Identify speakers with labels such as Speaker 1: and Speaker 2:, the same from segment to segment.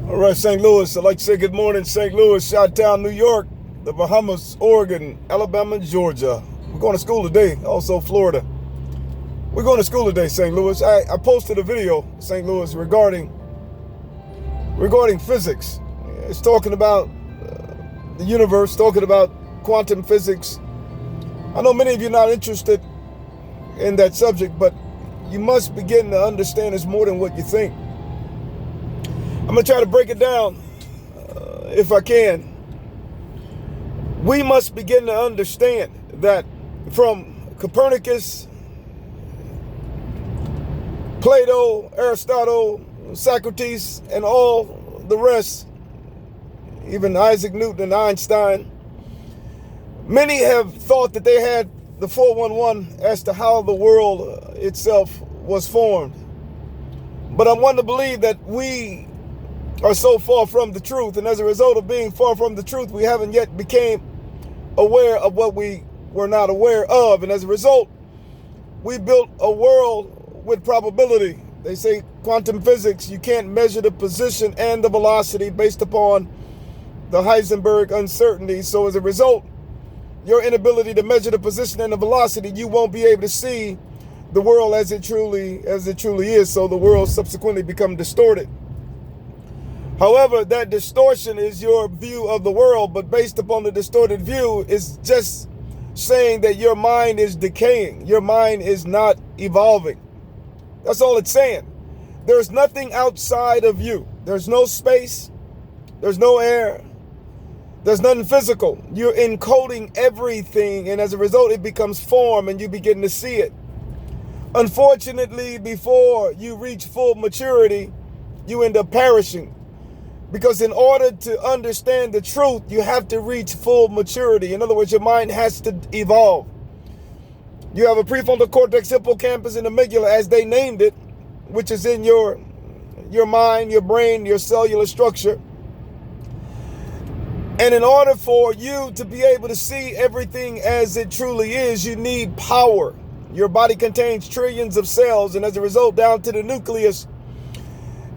Speaker 1: All right, St. Louis. I'd like to say good morning, St. Louis, Chi-Town, New York, the Bahamas, Oregon, Alabama, and Georgia. We're going to school today. Also, Florida. We're going to school today, St. Louis. I posted a video, St. Louis, regarding physics. It's talking about the universe, talking about quantum physics. I know many of you are not interested in that subject, but you must begin to understand it's more than what you think. I'm going to try to break it down if I can. We must begin to understand that from Copernicus, Plato, Aristotle, Socrates, and all the rest, even Isaac Newton and Einstein, many have thought that they had the 411 as to how the world itself was formed. But I want to believe that we are so far from the truth, and as a result of being far from the truth, we haven't yet became aware of what we were not aware of, and as a result, we built a world with probability. They say quantum physics, you can't measure the position and the velocity based upon the Heisenberg uncertainty. So as a result, your inability to measure the position and the velocity, you won't be able to see the world as it truly is. So the world subsequently become distorted. However, that distortion is your view of the world, but based upon the distorted view, is just saying that your mind is decaying. Your mind is not evolving. That's all it's saying. There's nothing outside of you. There's no space. There's no air. There's nothing physical. You're encoding everything, and as a result, it becomes form, and you begin to see it. Unfortunately, before you reach full maturity, you end up perishing. Because in order to understand the truth, you have to reach full maturity. In other words, your mind has to evolve. You have a prefrontal cortex, hippocampus, and amygdala, as they named it, which is in your mind, your brain, your cellular structure. And in order for you to be able to see everything as it truly is, you need power. Your body contains trillions of cells, and as a result, down to the nucleus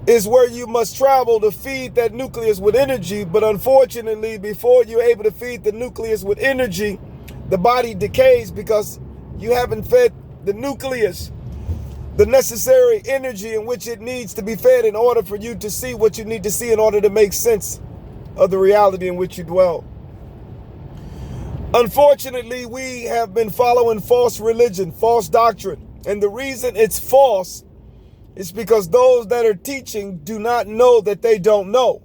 Speaker 1: is where you must travel to feed that nucleus with energy. But unfortunately, before you're able to feed the nucleus with energy, the body decays because you haven't fed the nucleus the necessary energy in which it needs to be fed in order for you to see what you need to see in order to make sense of the reality in which you dwell. Unfortunately, we have been following false religion, false doctrine. And the reason it's false is because those that are teaching do not know that they don't know.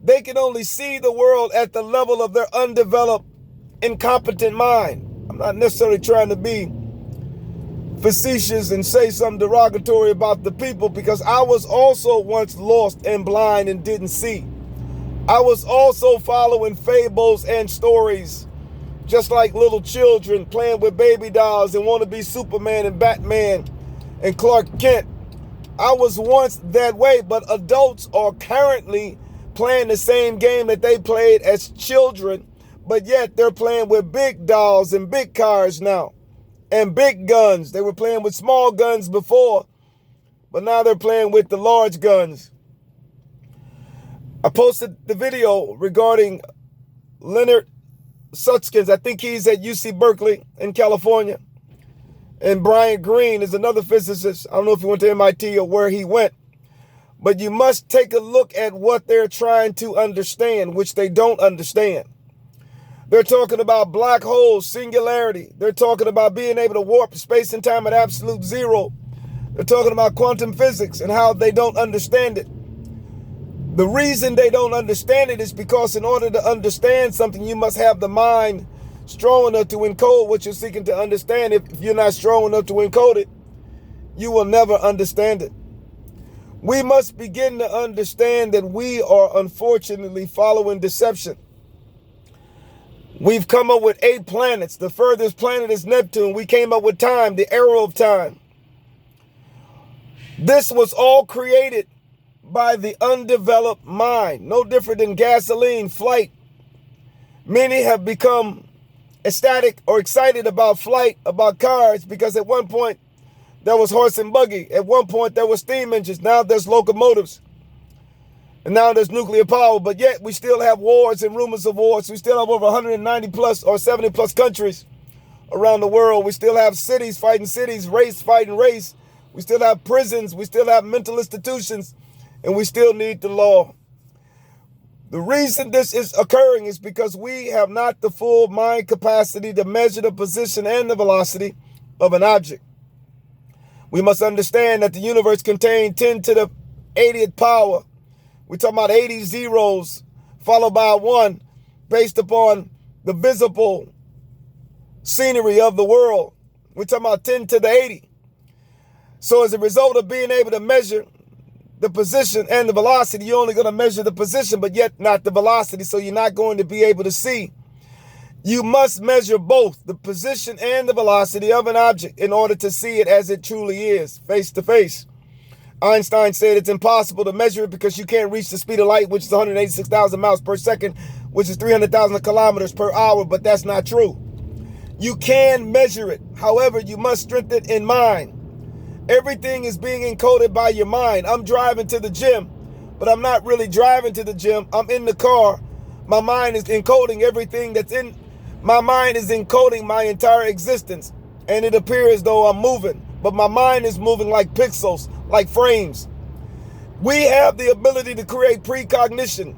Speaker 1: They can only see the world at the level of their undeveloped, incompetent mind. I'm not necessarily trying to be facetious and say something derogatory about the people, because I was also once lost and blind and didn't see. I was also following fables and stories, just like little children playing with baby dolls and want to be Superman and Batman and Clark Kent. I was once that way, but adults are currently playing the same game that they played as children, but yet they're playing with big dolls and big cars now and big guns. They were playing with small guns before, but now they're playing with the large guns. I posted the video regarding Leonard Susskind. I think he's at UC Berkeley in California. And Brian Greene is another physicist. I don't know if he went to MIT or where he went. But you must take a look at what they're trying to understand, which they don't understand. They're talking about black holes, singularity. They're talking about being able to warp space and time at absolute zero. They're talking about quantum physics and how they don't understand it. The reason they don't understand it is because in order to understand something, you must have the mind strong enough to encode what you're seeking to understand. If you're not strong enough to encode it, you will never understand it. We must begin to understand that we are unfortunately following deception. We've come up with 8 planets. The furthest planet is Neptune. We came up with time, the arrow of time. This was all created by the undeveloped mind, no different than gasoline, flight. Many have become ecstatic or excited about flight, about cars, because at one point there was horse and buggy. At one point there was steam engines. Now there's locomotives. And now there's nuclear power, but yet we still have wars and rumors of wars. We still have over 190 plus or 70 plus countries around the world. We still have cities fighting cities, race fighting race. We still have prisons. We still have mental institutions, and we still need the law. The reason this is occurring is because we have not the full mind capacity to measure the position and the velocity of an object. We must understand that the universe contains 10 to the 80th power. We're talking about 80 zeros followed by 1 based upon the visible scenery of the world. We're talking about 10 to the 80. So as a result of being able to measure the position and the velocity, you're only going to measure the position, but yet not the velocity. So you're not going to be able to see. You must measure both the position and the velocity of an object in order to see it as it truly is, face to face. Einstein said it's impossible to measure it because you can't reach the speed of light, which is 186,000 miles per second, which is 300,000 kilometers per hour, but that's not true. You can measure it. However, you must strengthen it in mind. Everything is being encoded by your mind. I'm driving to the gym, but I'm not really driving to the gym. I'm in the car. My mind is encoding everything that's in. My mind is encoding my entire existence, and it appears as though I'm moving, but my mind is moving like pixels, like frames. We have the ability to create precognition,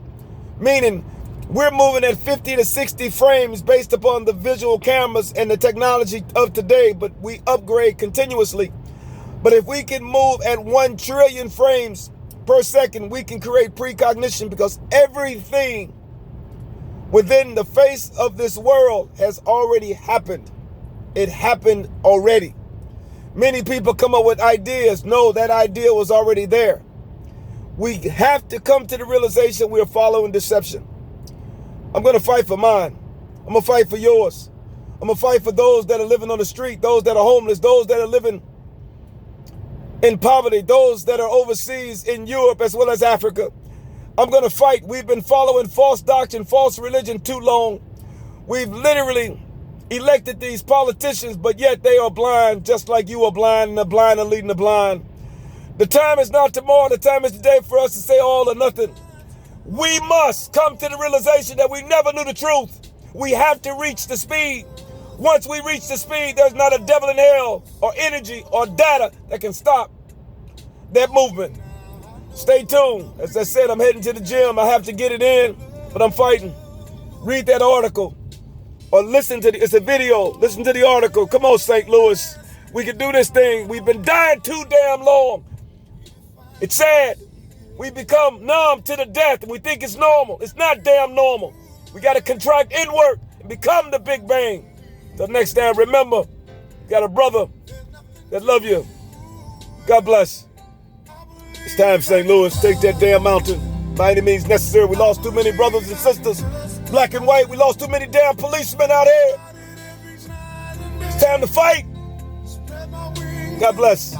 Speaker 1: meaning we're moving at 50 to 60 frames based upon the visual cameras and the technology of today, but we upgrade continuously. But if we can move at 1 trillion frames per second, we can create precognition because everything within the face of this world has already happened. It happened already. Many people come up with ideas. No, that idea was already there. We have to come to the realization we are following deception. I'm going to fight for mine. I'm going to fight for yours. I'm going to fight for those that are living on the street, those that are homeless, those that are living in poverty, those that are overseas in Europe as well as Africa. I'm going to fight. We've been following false doctrine, false religion too long. We've literally elected these politicians, but yet they are blind, just like you are blind, and the blind are leading the blind. The time is not tomorrow. The time is today for us to say all or nothing. We must come to the realization that we never knew the truth. We have to reach the speed. Once we reach the speed, there's not a devil in hell or energy or data that can stop that movement. Stay tuned. As I said, I'm heading to the gym. I have to get it in, but I'm fighting. Read that article or listen to it's a video. Listen to the article. Come on, St. Louis. We can do this thing. We've been dying too damn long. It's sad. We become numb to the death and we think it's normal. It's not damn normal. We got to contract inward and become the Big Bang. Till next time, remember, you got a brother that love you. God bless. It's time, St. Louis. Take that damn mountain by any means necessary. We lost too many brothers and sisters, black and white. We lost too many damn policemen out here. It's time to fight. God bless.